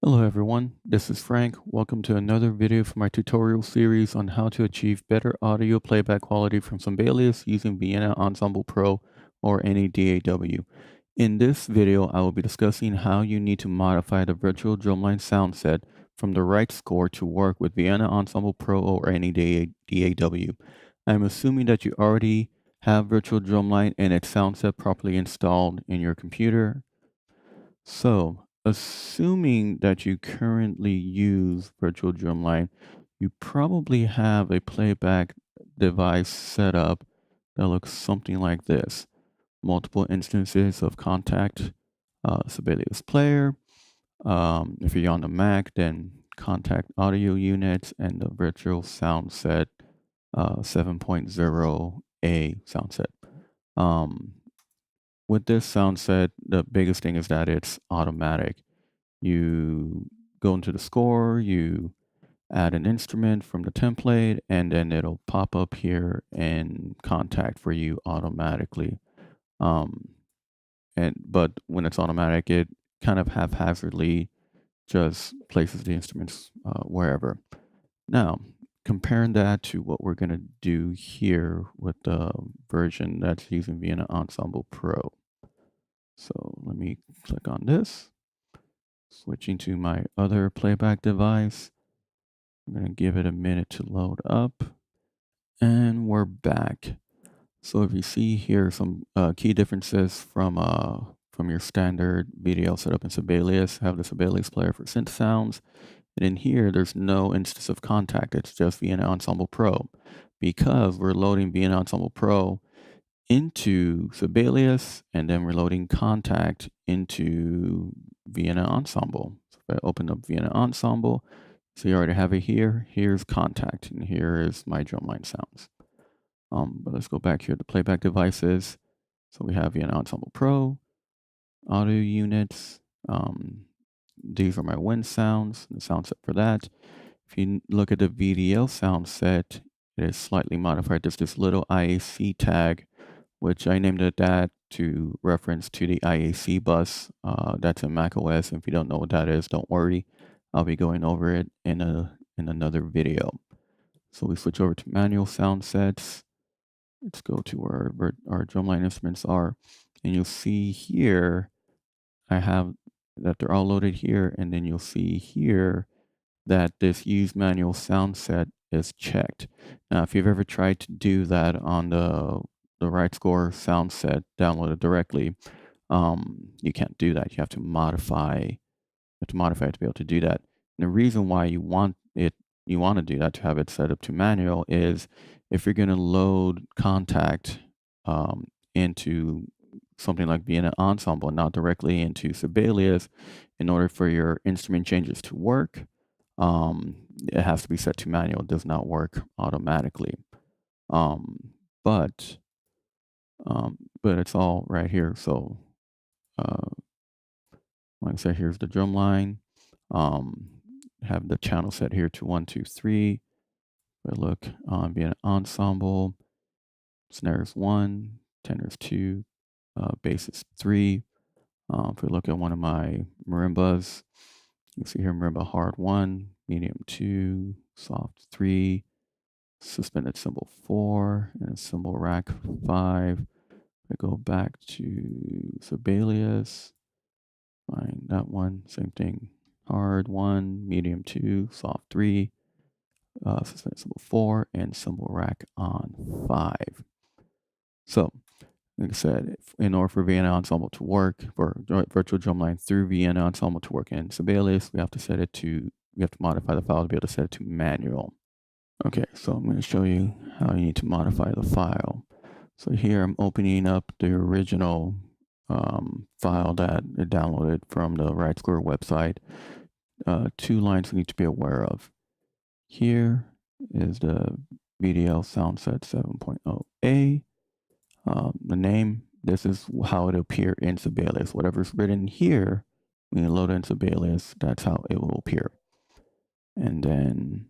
Hello everyone, this is Frank. Welcome to another video from my tutorial series on how to achieve better audio playback quality from Sibelius using Vienna Ensemble Pro or any DAW. In this video, I will be discussing how you need to modify the Virtual Drumline Sound Set from the right score to work with Vienna Ensemble Pro or any DAW. I'm assuming that you already have Virtual Drumline and its sound set properly installed in your computer. So, assuming that you currently use Virtual Drumline, you probably have a playback device set up that looks something like this. Multiple instances of Contact Sibelius player. If you're on the Mac, then Contact audio units and the Virtual Sound Set 7.0A sound set. Um, with this sound set, the biggest thing is that it's automatic. You go into the score, you add an instrument from the template, and then it'll pop up here in Contact for you automatically. Um, but when it's automatic, it kind of haphazardly just places the instruments wherever. Now, comparing that to what we're going to do here with the version that's using Vienna Ensemble Pro. So let me click on this, switching to my other playback device. I'm going to give it a minute to load up, and we're back. So if you see here some key differences from your standard VDL setup in Sibelius, have the Sibelius player for synth sounds, and in here there's no instance of Contact. It's just Vienna Ensemble Pro, because we're loading Vienna Ensemble Pro into Sibelius, and then we're loading Contact into Vienna Ensemble. So if I open up Vienna Ensemble, so you already have it here. Here's Contact, and here is my drumline sounds. But let's go back here to playback devices. So we have Vienna Ensemble Pro, audio units. These are my wind sounds, the sound set for that. If you look at the VDL sound set, it is slightly modified. There's this little IAC tag, which I named it that to reference to the IAC bus that's in macOS. If you don't know what that is, don't worry. I'll be going over it in another video. So we switch over to manual sound sets. Let's go to where our drumline instruments are, and you'll see here I have that they're all loaded here, and then you'll see here that this use manual sound set is checked. Now, if you've ever tried to do that on the right score sound set downloaded directly, you can't do that. You have to modify. You have to modify it to be able to do that. And the reason why you want to do that, to have it set up to manual, is if you're going to load Contact into something like Vienna Ensemble, not directly into Sibelius, in order for your instrument changes to work, it has to be set to manual. It does not work automatically. Um, but but it's all right here. So like I said, here's the drum line. Have the channel set here to 1, 2, 3. But look, Vienna Ensemble, snares 1, tenors 2, bass is 3. If we look at one of my marimbas, you can see here marimba hard 1, medium 2, soft 3, suspended cymbal 4, and cymbal rack 5. I go back to Sibelius, find that one, same thing, hard 1, medium 2, soft 3, suspended cymbal 4, and cymbal rack on 5. So, like I said, in order for Vienna Ensemble to work, for Virtual Drumline through Vienna Ensemble to work in Sibelius, we have to modify the file to be able to set it to manual. Okay, so I'm going to show you how you need to modify the file. So here I'm opening up the original file that I downloaded from the Right Square website. 2 lines we need to be aware of. Here is the VDL Sound Set 7.0A. The name, this is how it'll appear in Sibelius. Whatever's written here, when you load in Sibelius, that's how it will appear. And then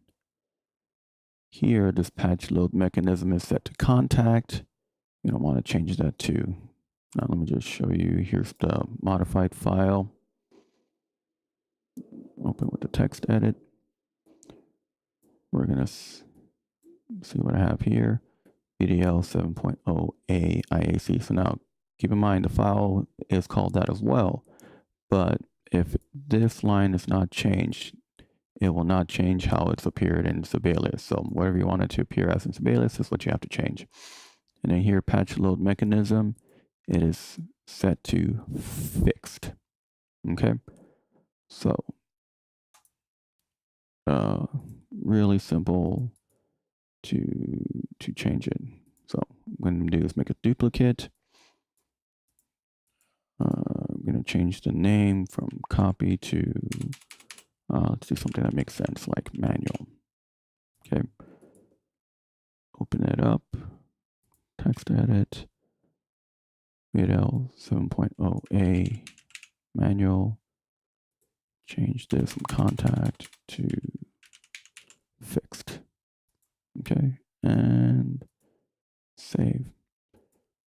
here, this patch load mechanism is set to Contact. You don't want to change that to. Now let me just show you. Here's the modified file. open with the text edit. We're going to see what I have here. VDL 7.0A IAC. So now keep in mind the file is called that as well. But if this line is not changed, it will not change how it's appeared in Sibelius. So whatever you want it to appear as in Sibelius is what you have to change. And then here, patch load mechanism, it is set to fixed. Okay, so really simple to change it. So what I'm going to do is make a duplicate. I'm going to change the name from copy to let's do something that makes sense, like manual. Okay, open it up, text edit, VDL 7.0A manual, change this from contact to fixed. Okay, and save.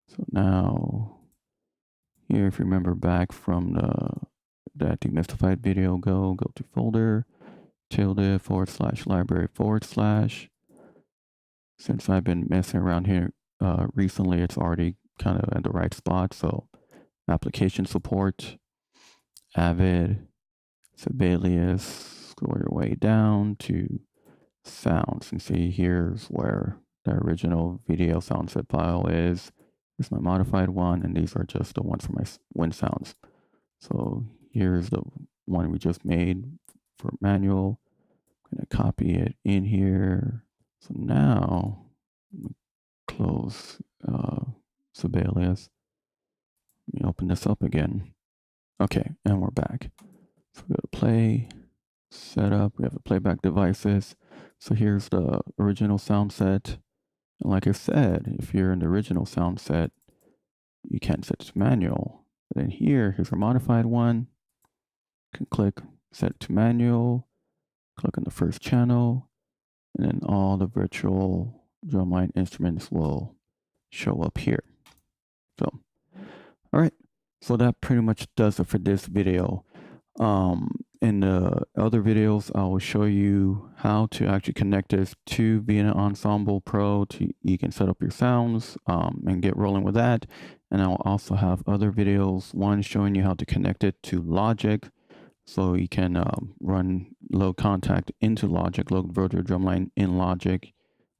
So now here, if you remember back from that demystified video, go to folder, ~/library /. Since I've been messing around here recently, it's already kind of at the right spot. So application support, Avid, Sibelius, scroll your way down to sounds, and see here's where the original VDL sound set file is. Here's my modified one, and these are just the ones for my wind sounds. So here's the one we just made for manual. I'm going to copy it in here. So now, close Sibelius. Let me open this up again. Okay, and we're back. So we go to play, setup, we have the playback devices. So here's the original sound set. And like I said, if you're in the original sound set, you can't set it to manual. But then here's a modified one. You can click set it to manual, click on the first channel, and then all the virtual drumline instruments will show up here. So, all right. So that pretty much does it for this video. In the other videos, I will show you how to actually connect this to Vienna Ensemble Pro. You can set up your sounds and get rolling with that. And I'll also have other videos, one showing you how to connect it to Logic. So you can load Contact into Logic, load Virtual Drumline in Logic,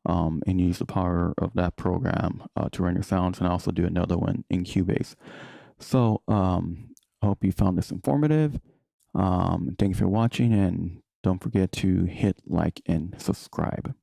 and use the power of that program to run your sounds, and also do another one in Cubase. So I hope you found this informative. Thank you for watching, and don't forget to hit like and subscribe.